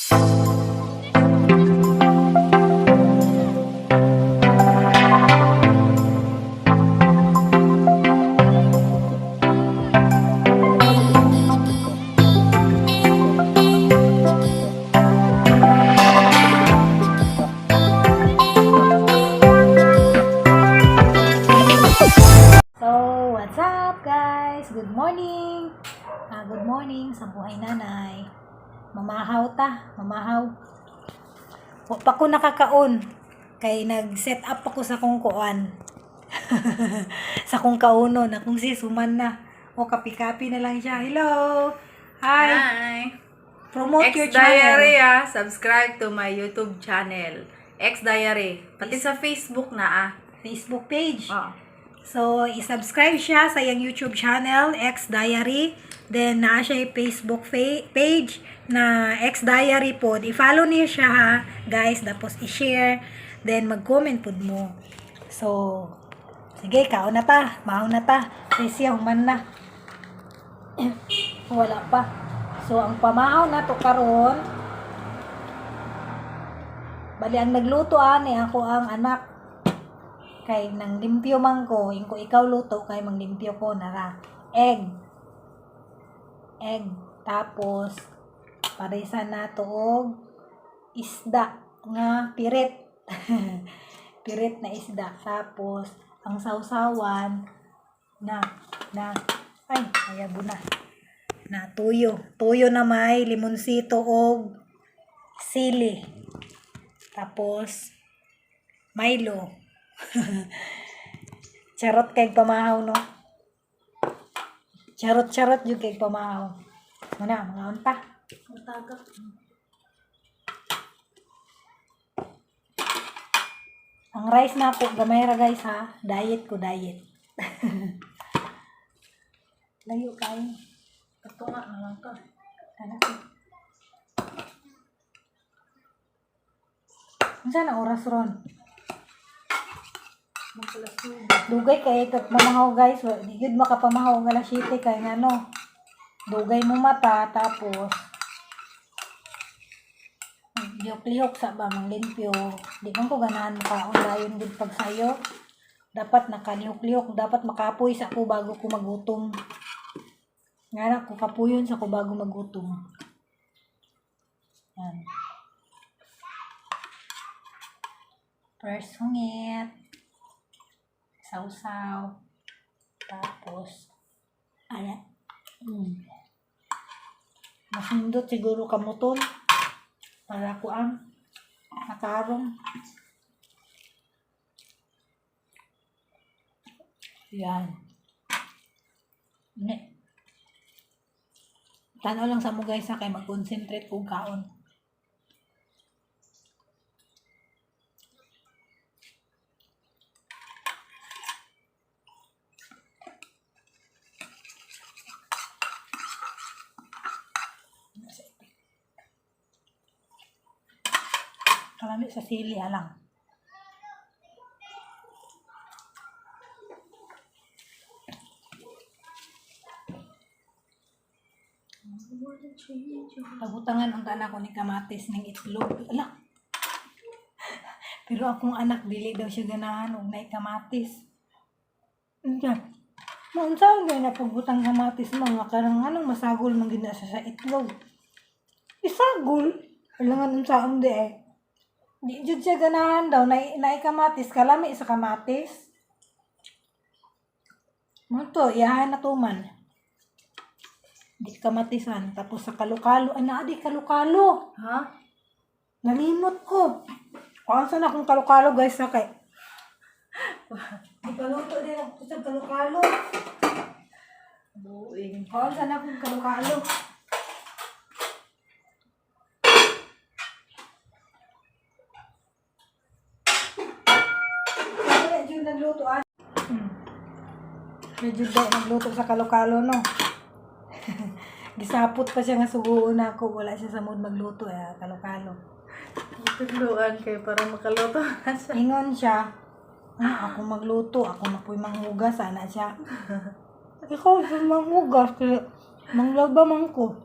What's up guys? Good morning! Good morning sa buhay nanay. Mamahaw ta, mamahaw. O pa ko nakakaon kay nag-set up ako sa kong kuan. Sa kong kauno na kung si suman na. O kapi-kapi na lang siya. Hello! Hi! Hi! Promote your X-Diary channel. subscribe to my YouTube channel. X-Diary. Pati sa Facebook na Facebook page. Oh. So, i-subscribe siya sa iyang YouTube channel, X-Diary. Then, naa siya yung Facebook page na X-Diary po. I-follow niyo siya ha, guys. Tapos, i-share. Then, mag-comment po mo. So, sige, kaon na ta. Mahon na ta. Kasi human na. Wala pa. So, ang pamahaw na to karon. Bali, ang nagluto ani ako ang anak. Kay nang limpyo man ko, yung ko ikaw luto, kay mang limpyo ko nara. Egg. Tapos, parisa na to og isda nga pirit. Pirit na isda. Tapos, ang sausawan ay, ayago na tuyo. Tuyo na may limonsito og sili. Tapos, Milo. Charot kay pamahaw no. Charot yung kay pamahaw. Muna, mga unta. Matagap. Ang rice na po, gamay ra guys ha. Diet ko, diet. Layo kayo. Ito nga, nalang ka. Ano ko? Saan ang oras ron? Dugay kay kat mamahaw guys, di gud makapamahaw nga alas 7 kay ngano. Dugay mo mata tapos lihok-lihok sa ba mang limpyo. Di man ko ganahan makaon gud pag sayo. Dapat nakalihok-lihok, dapat makapoy sa ko bago ko magutom. Ngana ko kapuyon sa ko bago magutom. Yan. First hungit. Sausaw. Tapos, ayan. Masundot siguro kamuton. Para ko ang nakarong. Yan. Tanaw lang sa mo guys ha, kay mag-concentrate kung kaon. Kalami sa sili alang. Pagutangan ang anak ko ni kamatis ng itlog. Ala. Pero akong anak dili daw siya ganahan og nay kamatis. Unsa? Maunsa gyud na pagbutang kamatis mo nga karang anong masagol man gid sa itlog. Isagol. Alangan unsa ang di Di jud siya ganahan daw na kamatis, kalami sa kamatis. Manto, yahan na tuman. Di kamatisan, tapos sa kalukalo, di kalukalo. Ha? Nalimot ko. Kung saan akong kalukalo guys, sakay. Di paluto din ako sa kalukalo. Buing. Kung saan akong kalukalo. Nagluto medyo daw nagluto sa kalokalo no. Gisapot pa siya nga suguon ako, wala siya sa mood magluto kalokalo. Tugluan kay para makaluto siya. Ingon siya, ako magluto, ako na po'y manghugas sana siya. Ikaw po'y manghugas kaya manglaba man ko.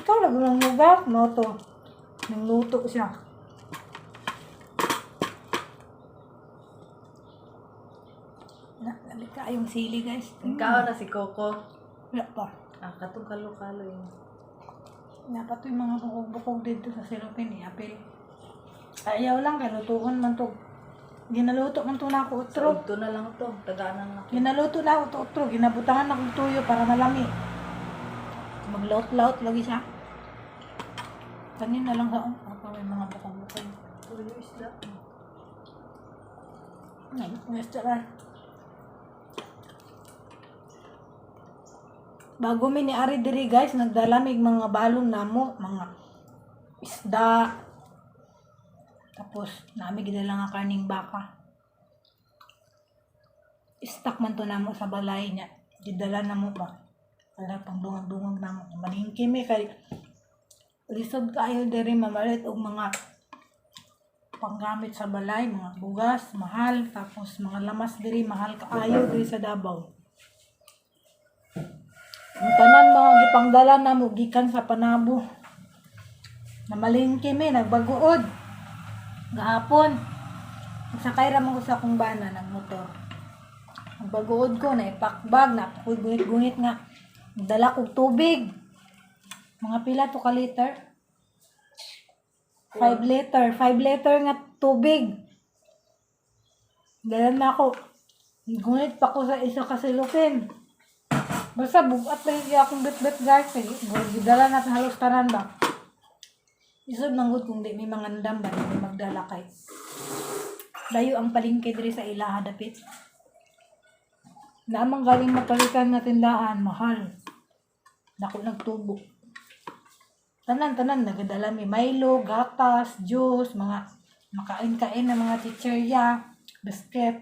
Ikaw lang ng lugar mo to. Nangluto siya. Nalit ka yung sili guys. Ikaw na si Coco. Wala pa. Katong kalo-kalo yun. Dapat yung mga bukog-bukog dito sa silupin i-apil. Ayaw lang kay lutuon man to. Ginaluto man to na ako utro. Ito na lang to. Tagaanan lang. Ginaluto na ako to utro. Ginabutangan akong tuyo para malami. Maglaut-laut lagi siya. Kanin na lang sa may mga bukog-bukog. Tuyo isda. Restaurant. Bago mi ni Ari diri guys, nagdala mig mga balon namo, mga isda. Tapos nami gidala nga karning baka. Stock man to namo sa balay niya. Gidala namo ba? Para pang dungag-dungag namo. Maningki mi kay lisod kaayo diri mamalit og mga panggamit sa balay, mga bugas, mahal, tapos mga lamas diri mahal kaayo diri sa Davao. Ang tanan mga gipangdala na mo gikan sa Panabo. Namalingki mi nagbaguod. Gahapon. Nagsakay ra mo ko sa akong bana ng motor. Nagbaguod ko na ipakbag na gunit-gunit nga. Nagdala kog tubig. Mga pila to ka liter? 5 liter. 5 liter nga tubig. Dala na ako. Gunit pa ko sa isa ka silupin. Basta bugat na yung akong bit-bit guys. Gidala natin halos tanan ba? Isod nang good kung di may mga ndam ba. May magdala kay. Layo ang palingke diri sa ilaha dapit. Naamang galing mapalitan na tindahan. Mahal. Dako nagtubo. Tanan-tanan nagadala may Milo, gatas, juice, mga makain-kain na mga chicherya, biscuit,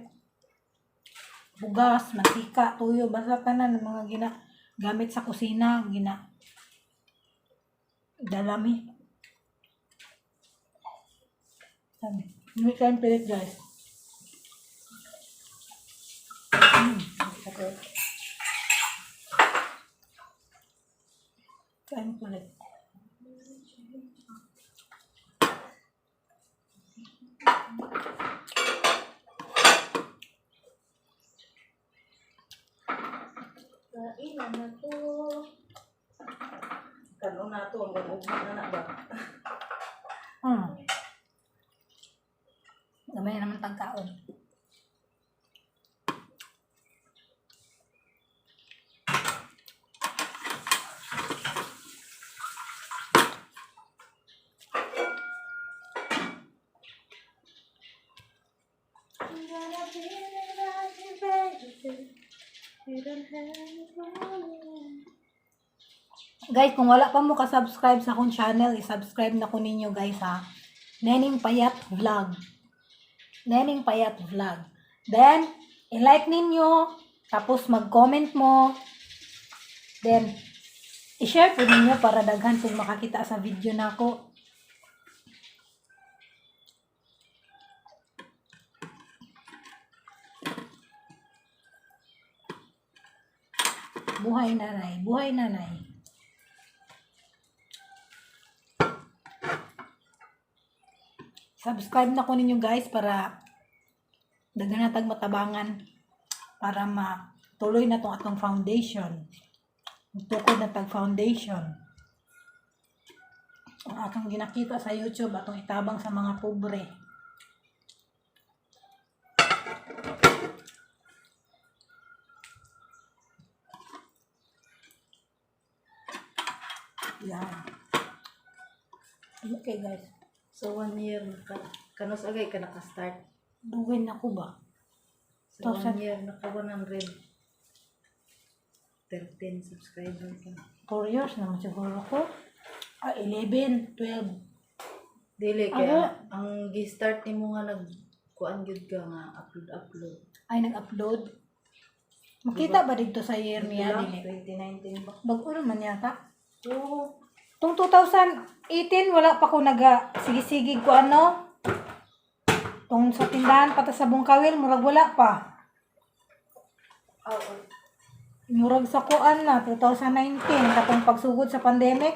bugas, mantika, tuyo, basta tanan ng mga gamit sa kusina, dalami. Hindi kain pilit guys. Kain pilit. Kainan na to. Kanon na to. Hanggang ugma na ba? Gamay naman pagkaon. Guys, kung wala pa mo ka-subscribe sa akong channel, i-subscribe na ko ninyo guys ha. Nening Payat Vlog. Nening Payat Vlog. Then, i-like ninyo, tapos mag-comment mo. Then, i-share po ninyo para daghan kung makakita sa video na ako. Buhay nanay, buhay nanay. Subscribe na ko ninyo guys para daghan natag matabangan para matuloy na tong atong foundation. Tukod na tag foundation. Ang akong ginakita sa YouTube atong itabang sa mga pobre. Yan. Okay guys. So 1 year kanos agay ka naka-start. Dugay na ko ba? So 1 1,000. year naka 113 subscriber ka. 4 years naman siguro ko. 11, 12. Dili kaya ang gi-start nimo nga nagkuan gyud ka nga upload. Ay, nag-upload. Makita ba dito sa year niya? Dili. 2019 ba? Bago naman yata. Oo. Tung 2018, wala pa ko sige-sigig ko ano. Tung sa tindahan pata sa Bungkawil, murag wala pa. Oo. Murag sa kuan na, 2019, katong pagsugod sa pandemic.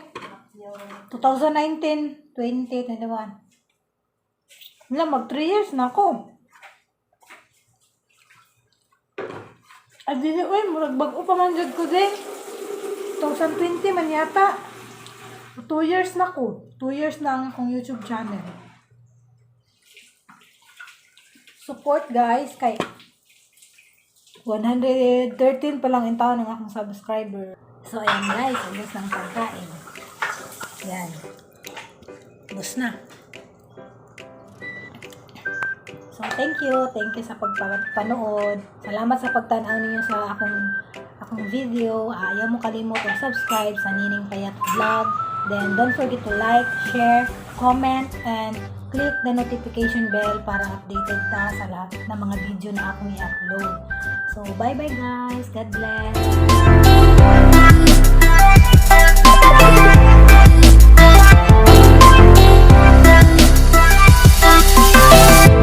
2019, 20, 21. Wala, mag 3 years na ako. Ay, dili, uy, murag bago pa man dyan ko din. 2020 man yata. 2 years na ko. 2 years na ang akong YouTube channel. Support guys, kay 113 pa lang yung taon ng akong subscriber. So, ayan guys, ubos ng pagkain. Ayan. Ubos na. So, thank you sa pagpanood. Salamat sa pagtanaw ninyo sa akong video. Ayaw mo kalimot mag-subscribe sa Nining Payat Vlog. Then, don't forget to like, share, comment, and click the notification bell para updated ta sa lahat ng mga video na akong i-upload. So, bye-bye guys. God bless.